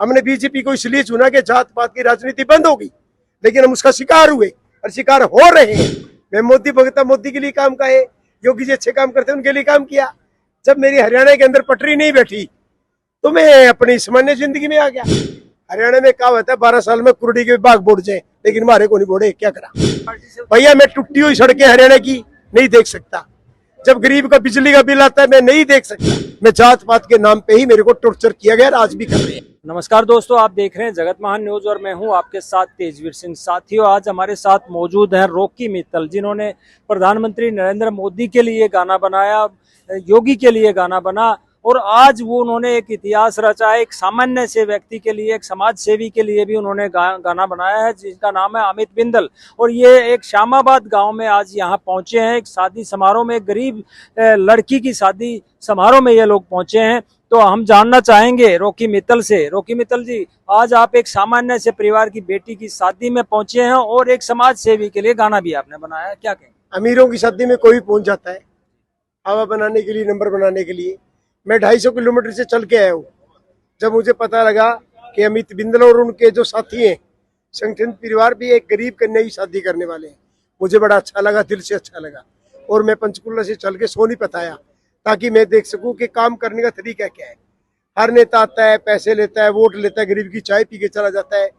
हमने बीजेपी को इसलिए चुना कि जात पात की राजनीति बंद होगी, लेकिन हम उसका शिकार हुए और शिकार हो रहे हैं। मैं मोदी भगता मोदी के लिए काम का है, योगी जी अच्छे काम करते हैं उनके लिए काम किया। जब मेरी हरियाणा के अंदर पटरी नहीं बैठी तो मैं अपनी सामान्य जिंदगी में आ गया। हरियाणा में कहावत है 12 साल में कुर्डी के बाग बोड़ जाए, लेकिन हमारे को नहीं बोड़े, क्या करा भैया। मैं टूटी हुई सड़कें हरियाणा की नहीं देख सकता, जब गरीब का बिजली का बिल आता है मैं नहीं देख सकता। मैं जात पात के नाम पे ही मेरे को टॉर्चर किया गया, आज भी कर रहे हैं। नमस्कार दोस्तों, आप देख रहे हैं जगत महान न्यूज और मैं हूं आपके साथ तेजवीर सिंह। साथियों, आज हमारे साथ मौजूद हैं रॉकी मित्तल, जिन्होंने प्रधानमंत्री नरेंद्र मोदी के लिए गाना बनाया, योगी के लिए गाना बना और आज वो उन्होंने एक इतिहास रचा है। एक सामान्य से व्यक्ति के लिए, एक समाज सेवी के लिए भी उन्होंने गाना बनाया है, जिसका नाम है अमित बिंदल। और ये एक श्यामाबाद गांव में आज यहाँ पहुंचे हैं, एक शादी समारोह में, गरीब लड़की की शादी समारोह में ये लोग पहुंचे हैं। तो हम जानना चाहेंगे रॉकी मित्तल से। रॉकी मित्तल जी, आज आप एक सामान्य से परिवार की बेटी की शादी में पहुंचे हैं और एक समाज सेवी के लिए गाना भी आपने बनाया है, क्या कहें? अमीरों की शादी में कोई पहुंच जाता है हवा बनाने के लिए, नंबर बनाने के लिए। मैं 250 किलोमीटर से चल के आया हूँ। जब मुझे पता लगा कि अमित बिंदल और उनके जो साथी हैं संगठन परिवार भी एक गरीब कन्या की शादी करने वाले हैं, मुझे बड़ा अच्छा लगा, दिल से अच्छा लगा। और मैं पंचकुला से चल के सोनीपत आया ताकि मैं देख सकूं कि काम करने का तरीका क्या है। हर नेता आता है, पैसे लेता है, वोट लेता है, गरीब की चाय पी के चला जाता है,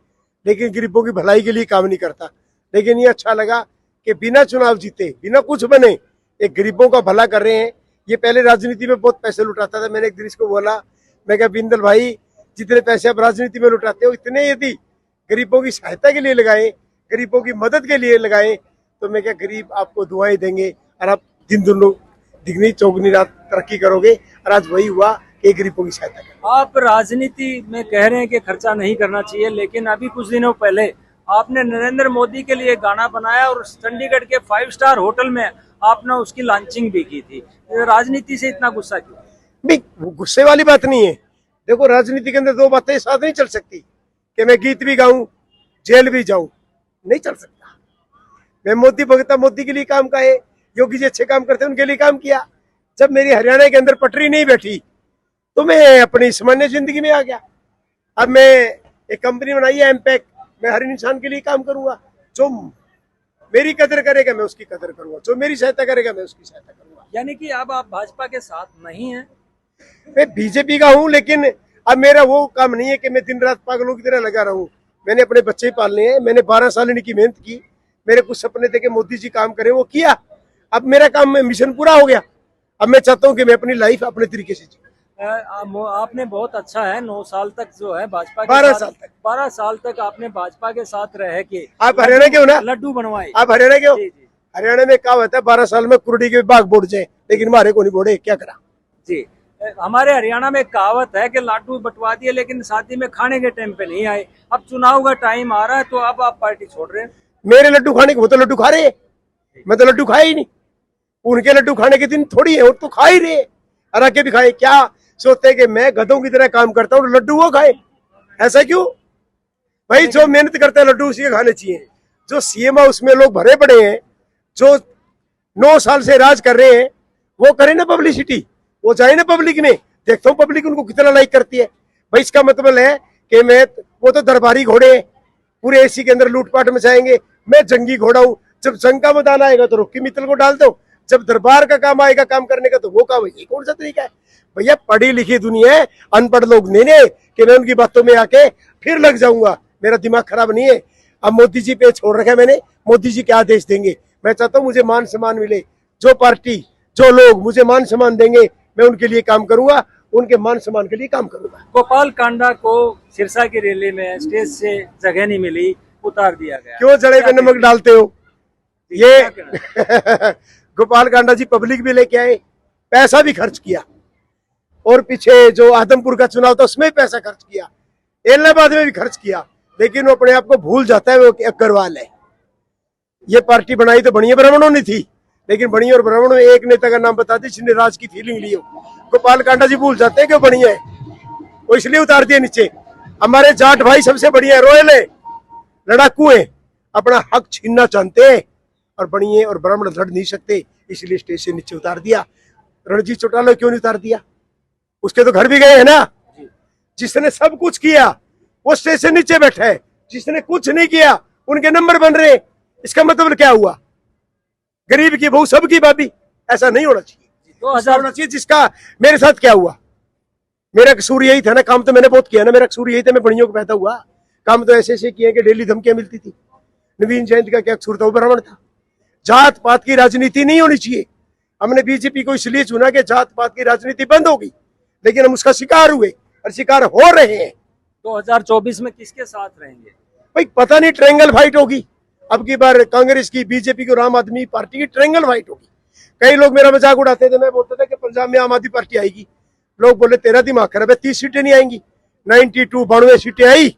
लेकिन गरीबों की भलाई के लिए काम नहीं करता। लेकिन ये अच्छा लगा कि बिना चुनाव जीते, बिना कुछ बने, एक गरीबों का भला कर रहे हैं। ये पहले राजनीति में बहुत पैसे लुटाता था। मैंने एक दिन इसको बोला, मैं कहा बिंदल भाई, जितने पैसे आप राजनीति में लुटाते हो, इतने यदि गरीबों की सहायता के लिए लगाए, गरीबों की मदद के लिए लगाए, तो मैं क्या गरीब आपको दुआएं देंगे और आप दिन दोनों दिगनी चौगनी रात तरक्की करोगे। और आज वही हुआ कि गरीबों की सहायता करें। आप राजनीति में कह रहे हैं कि खर्चा नहीं करना चाहिए, लेकिन अभी कुछ दिनों पहले आपने नरेंद्र मोदी के लिए गाना बनाया और चंडीगढ़ के 5 स्टार होटल में आपने उसकी लॉन्चिंग भी की थी। राजनीति से इतना गुस्सा क्यों? भाई गुस्से वाली बात नहीं है। देखो, राजनीति के अंदर दो बातें साथ नहीं चल सकती कि मैं गीत भी गाऊं, जेल भी जाऊं, नहीं चल सकता। मैं मोदी भगता मोदी के लिए काम का है, योगी जी अच्छे काम करते हैं उनके लिए काम किया। जब मेरी हरियाणा के अंदर पटरी नहीं बैठी तो मैं अपनी सामान्य जिंदगी में आ गया। अब मैं एक कंपनी बनाई है एमपैक, मैं हर इंसान के लिए काम करूंगा। जो मेरी कदर करेगा मैं उसकी कदर करूंगा, जो मेरी सहायता करेगा मैं उसकी सहायता करूंगा। यानी कि अब आप भाजपा के साथ नहीं हैं? मैं बीजेपी का हूं, लेकिन अब मेरा वो काम नहीं है कि मैं दिन रात पागलों की तरह लगा रहूं। मैंने अपने बच्चे पालने हैं, मैंने 12 साल इनकी मेहनत की। मेरे कुछ सपने थे कि मोदी जी काम करें, वो किया। अब मेरा काम में मिशन पूरा हो गया। अब मैं चाहता हूं कि मैं अपनी लाइफ अपने तरीके से जीऊं। आपने बहुत अच्छा है 9 साल तक जो है भाजपा के 12 साल तक आपने भाजपा के साथ रह के आप हरियाणा के हो ना, लड्डू बनवाए। आप हरियाणा के हो? जी जी। हरियाणा में कहावत है 12 साल में कुर्डी के बाग बोड़ जाए, लेकिन हमारे को नहीं बोड़े, क्या करा जी। हमारे हरियाणा में कहावत है कि लाडू बंटवा दिए लेकिन शादी में खाने के टाइम पे नहीं आए। अब चुनाव का टाइम आ रहा है तो अब आप पार्टी छोड़ रहे हैं। मेरे लड्डू खाने के, वो तो लड्डू खा रहे हैं, मैं तो लड्डू खाया ही नहीं। उनके लड्डू खाने के दिन थोड़ी है, वो तो खा ही रहे, और आके भी खाए। क्या सोचते कि मैं गधों की तरह काम करता हूँ, लड्डू वो खाए? ऐसा क्यों भाई? जो मेहनत करता है लड्डू उसी के खाने चाहिए। जो सीएम हाउस में लोग भरे पड़े हैं, जो 9 साल से राज कर रहे हैं, वो करे ना पब्लिसिटी, वो जाए ना पब्लिक में। देखता हूँ पब्लिक उनको कितना लाइक करती है। भाई इसका मतलब है कि मैं, वो तो दरबारी घोड़े हैं, पूरे एसी के अंदर लूटपाट मचाएंगे। मैं जंगी घोड़ा हूँ। जब जंग का मैदान आएगा तो रॉकी मित्तल को डाल दो, जब दरबार का काम आएगा काम करने का तो वो काम। ये कौन सा तरीका है भैया? पढ़ी लिखी दुनिया है, अनपढ़ लोग नहीं कि मैं उनकी बातों में आके फिर लग जाऊंगा। मेरा दिमाग खराब नहीं है। अब मोदी जी पे छोड़ रखा है मैंने, मोदी जी क्या आदेश देंगे। मैं चाहता हूँ मुझे मान सम्मान मिले। जो पार्टी, जो लोग मुझे मान सम्मान देंगे, मैं उनके लिए काम करूंगा, उनके मान सम्मान के लिए काम करूंगा। गोपाल कांडा को सिरसा की रैली में स्टेज से जगह नहीं मिली, उतार दिया गया। क्यों जड़े पे नमक डालते हो? ये गोपाल कांडा जी पब्लिक भी लेके आए, पैसा भी खर्च किया, और पीछे जो आदमपुर का चुनाव था उसमें पैसा खर्च किया, इलाहाबाद में भी खर्च किया, लेकिन वो अपने आप को भूल जाता है वो अग्रवाल है। ये पार्टी बनाई तो बनी ब्राह्मणों ने थी, लेकिन बनी और ब्राह्मणों में एक नेता का नाम बता दी जिसने राज की फीलिंग ली हो। गोपाल कांडा जी भूल जाते हैं कि बढ़िया है, वो इसलिए उतार दिया नीचे। हमारे जाट भाई सबसे बढ़िया रॉयल है, लड़ाकू है, अपना हक छीनना चाहते हैं, और बढ़िया और ब्राह्मण लड़ नहीं सकते, इसलिए स्टेज से नीचे उतार दिया। रणजीत चौटाला क्यों नहीं उतार दिया? उसके तो घर भी गए हैं ना। जिसने सब कुछ किया, वो स्टेज से नीचे बैठा है, जिसने कुछ नहीं किया उनके नंबर बन रहे हैं। इसका मतलब क्या हुआ? गरीब की बहू सबकी भाभी, ऐसा नहीं होना चाहिए। 2000 होना चाहिए जिसका मेरे साथ क्या हुआ, मेरा कसूर यही था ना, काम तो मैंने बहुत किया ना, मेरा कसूर यही था, मैं बढ़ियों को पैदा हुआ। काम तो ऐसे ऐसे किए कि डेली धमकियां मिलती थी। नवीन जयंत का क्या कसूर था? वो ब्राह्मण था। जात पात की राजनीति नहीं होनी चाहिए। हमने बीजेपी को इसलिए चुना कि जात पात की राजनीति बंद होगी, लेकिन हम उसका शिकार हुए और शिकार हो रहे हैं। 2024 में किसके साथ रहेंगे? भाई पता नहीं, ट्रायंगल फाइट होगी। अब की बार कांग्रेस की, बीजेपी की और आम आदमी पार्टी की ट्रायंगल फाइट होगी। कई लोग मेरा मजाक उड़ाते थे, मैं बोलता था कि पंजाब में आम आदमी पार्टी आएगी। लोग बोले तेरा दिमाग खराब है, 30 सीटें नहीं आएंगी। 92 सीटें आई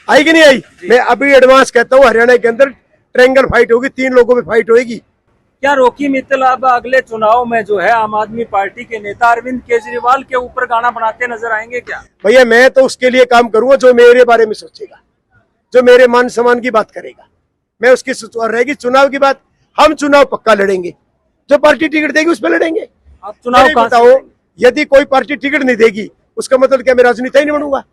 कि नहीं आई? मैं अभी एडवांस कहता हूँ, हरियाणा के अंदर ट्रायंगल फाइट होगी, 3 लोगों में फाइट होगी। क्या रॉकी मित्तल अब अगले चुनाव में जो है आम आदमी पार्टी के नेता अरविंद केजरीवाल के ऊपर गाना बनाते नजर आएंगे क्या? भैया मैं तो उसके लिए काम करूंगा जो मेरे बारे में सोचेगा, जो मेरे मान सम्मान की बात करेगा, मैं उसकी रहेगी। चुनाव की बात, हम चुनाव पक्का लड़ेंगे, जो पार्टी टिकट देगी उस पर लड़ेंगे। आप चुनाव बताओ, यदि कोई पार्टी टिकट नहीं देगी उसका मतलब क्या मैं राजनीति ही नहीं बनूंगा?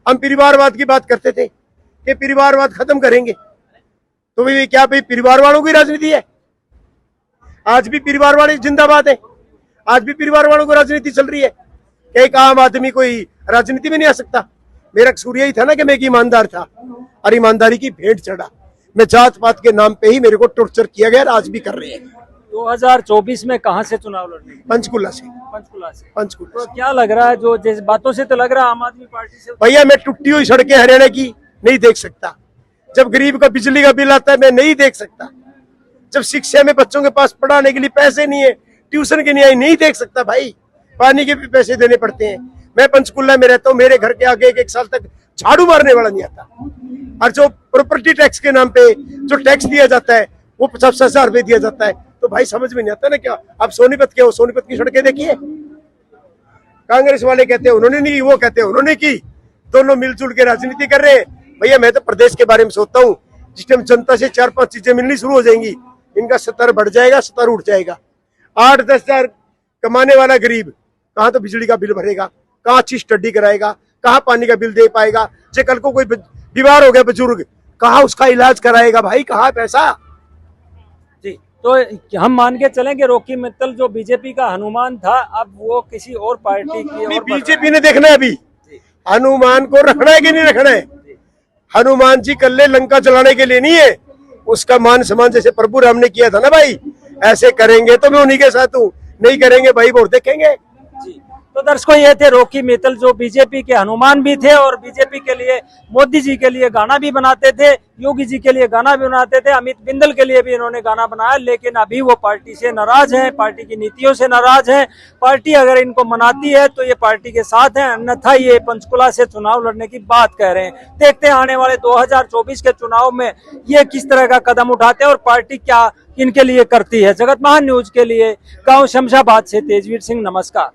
हम परिवारवाद की बात करते थे कि परिवारवाद खत्म करेंगे, तो भाई क्या भाई परिवार वालों की राजनीति है? आज भी परिवार वाले जिंदाबाद है, आज भी परिवार वालों को राजनीति चल रही है। एक आम आदमी कोई राजनीति में नहीं आ सकता। मेरा कसूर यही था ना कि मैं एक ईमानदार था और ईमानदारी की भेंट चढ़ा। मैं जात पात के नाम पे ही मेरे को टॉर्चर किया गया, आज भी कर रहे हैं। 2024 में कहां से चुनाव लड़ने? पंचकुला से। पंचकुला से। पंचकुला तो क्या लग रहा है, जो जिस बातों से तो लग रहा है आम आदमी पार्टी से? भैया मैं टूटी हुई सड़कें हरियाणा की नहीं देख सकता। जब गरीब का बिजली का बिल आता है मैं नहीं देख सकता। जब शिक्षा में बच्चों के पास पढ़ाने के लिए पैसे नहीं है, ट्यूशन के नहीं देख सकता। भाई पानी के भी पैसे देने पड़ते हैं। मैं पंचकुला में रहता हूँ, मेरे घर के आगे 1 साल तक झाड़ू मारने वाला नहीं आता। और जो प्रॉपर्टी टैक्स के नाम पे जो टैक्स दिया जाता है वो 50,000 रुपए दिया जाता है, तो भाई समझ में नहीं आता ना। क्या आप सोनीपत के हो? सोनीपत की सड़कें देखिए। कांग्रेस वाले कहते हैं उन्होंने नहीं, वो कहते हैं उन्होंने की, दोनों मिलजुल के राजनीति कर रहे हैं। भैया मैं तो प्रदेश के बारे में सोचता हूँ। जिस टाइम जनता से 4-5 चीजें मिलनी शुरू हो जाएंगी, इनका स्तर बढ़ जाएगा, स्तर उठ जाएगा। 8-10 हजार कमाने वाला गरीब कहाँ तो बिजली का बिल भरेगा, कहाँ अच्छी स्टडी कराएगा, कहाँ पानी का बिल दे पाएगा? जे कल को कोई बीमार हो गया बुजुर्ग, कहाँ उसका इलाज कराएगा? भाई कहाँ पैसा? जी, तो हम मान के चलेंगे रॉकी मित्तल जो बीजेपी का हनुमान था, अब वो किसी और पार्टी की और बीजेपी ने देखना है अभी हनुमान को रखना है कि नहीं रखना है। हनुमान जी कल्ले लंका जलाने के लिए नहीं है, उसका मान सम्मान जैसे प्रभु राम ने किया था ना भाई, ऐसे करेंगे तो मैं उन्हीं के साथ हूँ, नहीं करेंगे भाई वोट देखेंगे। जी, तो दर्शकों ये थे रॉकी मित्तल जो बीजेपी के हनुमान भी थे और बीजेपी के लिए, मोदी जी के लिए गाना भी बनाते थे, योगी जी के लिए गाना भी बनाते थे, अमित बिंदल के लिए भी इन्होंने गाना बनाया। लेकिन अभी वो पार्टी से नाराज हैं, पार्टी की नीतियों से नाराज हैं। पार्टी अगर इनको मनाती है तो ये पार्टी के साथ है, अन्यथा ये पंचकुला से चुनाव लड़ने की बात कह रहे हैं। देखते हैं आने वाले 2024 के चुनाव में ये किस तरह का कदम उठाते हैं और पार्टी क्या इनके लिए करती है। जगत महान न्यूज के लिए गाँव शमशाबाद से तेजवीर सिंह, नमस्कार।